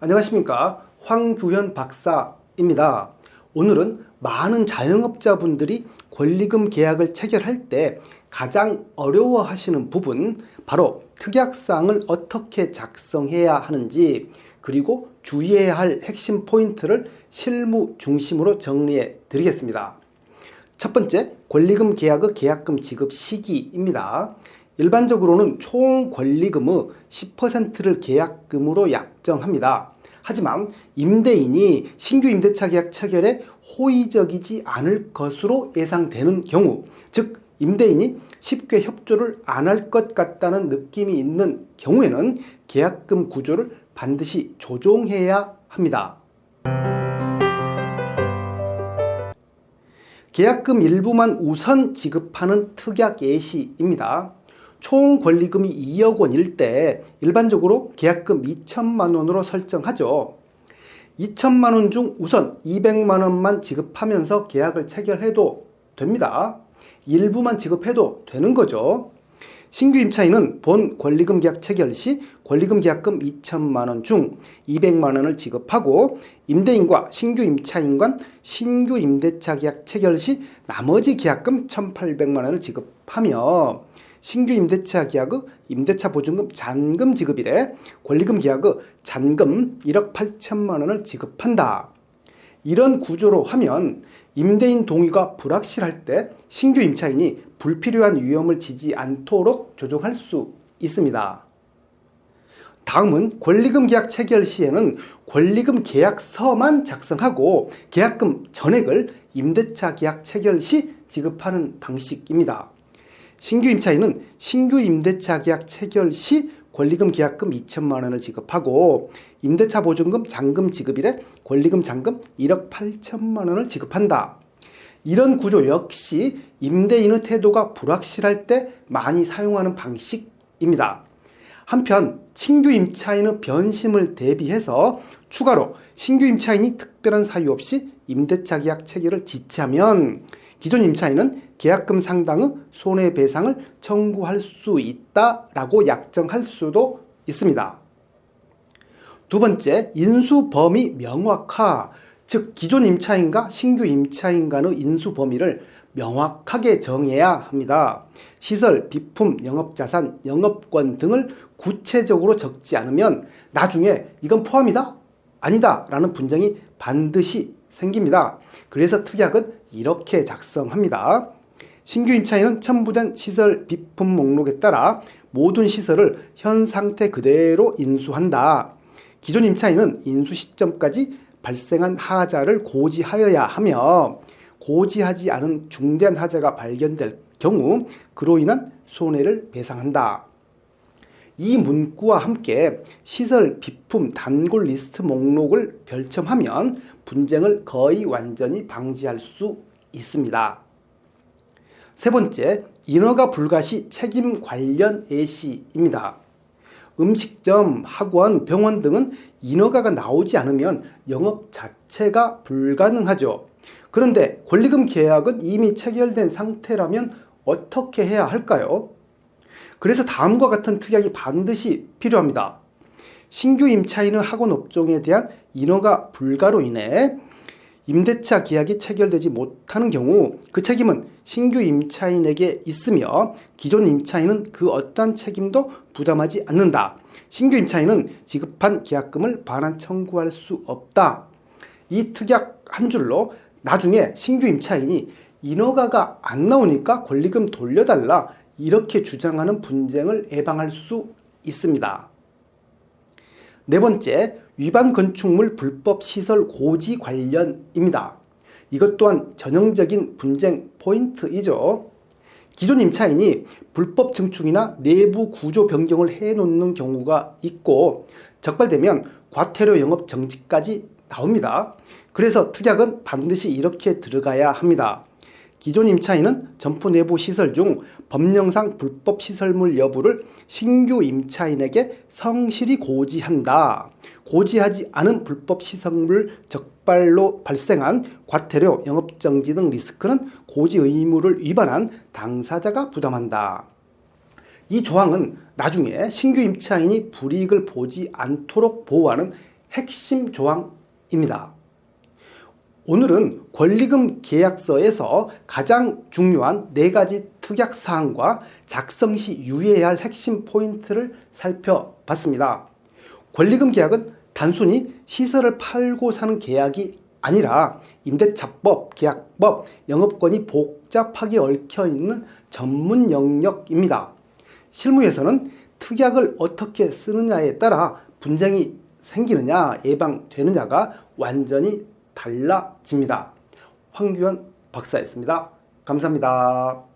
안녕하십니까, 황규현 박사입니다. 오늘은 많은 자영업자분들이 권리금 계약을 체결할 때 가장 어려워하시는 부분, 바로 특약사항을 어떻게 작성해야 하는지, 그리고 주의해야 할 핵심 포인트를 실무 중심으로 정리해 드리겠습니다. 첫 번째, 권리금 계약의 계약금 지급 시기입니다. 일반적으로는 총 권리금의 10%를 계약금으로 약정합니다. 하지만 임대인이 신규 임대차 계약 체결에 호의적이지 않을 것으로 예상되는 경우, 즉 임대인이 쉽게 협조를 안 할 것 같다는 느낌이 있는 경우에는 계약금 구조를 반드시 조정해야 합니다. 계약금 일부만 우선 지급하는 특약 예시입니다. 총 권리금이 2억 원일 때 일반적으로 계약금 2천만 원으로 설정하죠. 2천만 원 중 우선 200만 원만 지급하면서 계약을 체결해도 됩니다. 일부만 지급해도 되는 거죠. 신규 임차인은 본 권리금 계약 체결 시 권리금 계약금 2천만 원 중 200만 원을 지급하고, 임대인과 신규 임차인 간 신규 임대차 계약 체결 시 나머지 계약금 1,800만 원을 지급하며, 신규 임대차 계약의 임대차 보증금 잔금 지급일에 권리금 계약의 잔금 1억 8천만 원을 지급한다. 이런 구조로 하면 임대인 동의가 불확실할 때 신규 임차인이 불필요한 위험을 지지 않도록 조정할 수 있습니다. 다음은 권리금 계약 체결 시에는 권리금 계약서만 작성하고 계약금 전액을 임대차 계약 체결 시 지급하는 방식입니다. 신규 임차인은 신규 임대차 계약 체결 시 권리금 계약금 2천만 원을 지급하고, 임대차 보증금 잔금 지급일에 권리금 잔금 1억 8천만 원을 지급한다. 이런 구조 역시 임대인의 태도가 불확실할 때 많이 사용하는 방식입니다. 한편 신규 임차인의 변심을 대비해서 추가로 신규 임차인이 특별한 사유 없이 임대차 계약 체결을 지체하면 기존 임차인은 계약금 상당의 손해배상을 청구할 수 있다라고 약정할 수도 있습니다. 두 번째, 인수 범위 명확화, 즉 기존 임차인과 신규 임차인 간의 인수 범위를 명확하게 정해야 합니다. 시설, 비품, 영업자산, 영업권 등을 구체적으로 적지 않으면 나중에 이건 포함이다? 아니다? 라는 분쟁이 반드시 생깁니다. 그래서 특약은 이렇게 작성합니다. 신규 임차인은 첨부된 시설 비품 목록에 따라 모든 시설을 현 상태 그대로 인수한다. 기존 임차인은 인수 시점까지 발생한 하자를 고지하여야 하며, 고지하지 않은 중대한 하자가 발견될 경우 그로 인한 손해를 배상한다. 이 문구와 함께 시설 비품 단골 리스트 목록을 별첨하면 분쟁을 거의 완전히 방지할 수 있습니다. 세 번째, 인허가 불가 시 책임 관련 예시입니다. 음식점, 학원, 병원 등은 인허가가 나오지 않으면 영업 자체가 불가능하죠. 그런데 권리금 계약은 이미 체결된 상태라면 어떻게 해야 할까요? 그래서 다음과 같은 특약이 반드시 필요합니다. 신규 임차인의 학원 업종에 대한 인허가 불가로 인해 임대차 계약이 체결되지 못하는 경우 그 책임은 신규 임차인에게 있으며 기존 임차인은 그 어떠한 책임도 부담하지 않는다. 신규 임차인은 지급한 계약금을 반환 청구할 수 없다. 이 특약 한 줄로 나중에 신규 임차인이 인허가가 안 나오니까 권리금 돌려달라 이렇게 주장하는 분쟁을 예방할 수 있습니다. 네 번째, 위반 건축물 불법 시설 고지 관련입니다. 이것 또한 전형적인 분쟁 포인트이죠. 기존 임차인이 불법 증축이나 내부 구조 변경을 해놓는 경우가 있고 적발되면 과태료 영업 정지까지 나옵니다. 그래서 특약은 반드시 이렇게 들어가야 합니다. 기존 임차인은 점포 내부 시설 중 법령상 불법 시설물 여부를 신규 임차인에게 성실히 고지한다. 고지하지 않은 불법 시설물 적발로 발생한 과태료, 영업정지 등 리스크는 고지 의무를 위반한 당사자가 부담한다. 이 조항은 나중에 신규 임차인이 불이익을 보지 않도록 보호하는 핵심 조항입니다. 오늘은 권리금 계약서에서 가장 중요한 4가지 특약사항과 작성 시 유의해야 할 핵심 포인트를 살펴봤습니다. 권리금 계약은 단순히 시설을 팔고 사는 계약이 아니라 임대차법, 계약법, 영업권이 복잡하게 얽혀있는 전문 영역입니다. 실무에서는 특약을 어떻게 쓰느냐에 따라 분쟁이 생기느냐, 예방되느냐가 완전히 달라집니다. 황규현 박사였습니다. 감사합니다.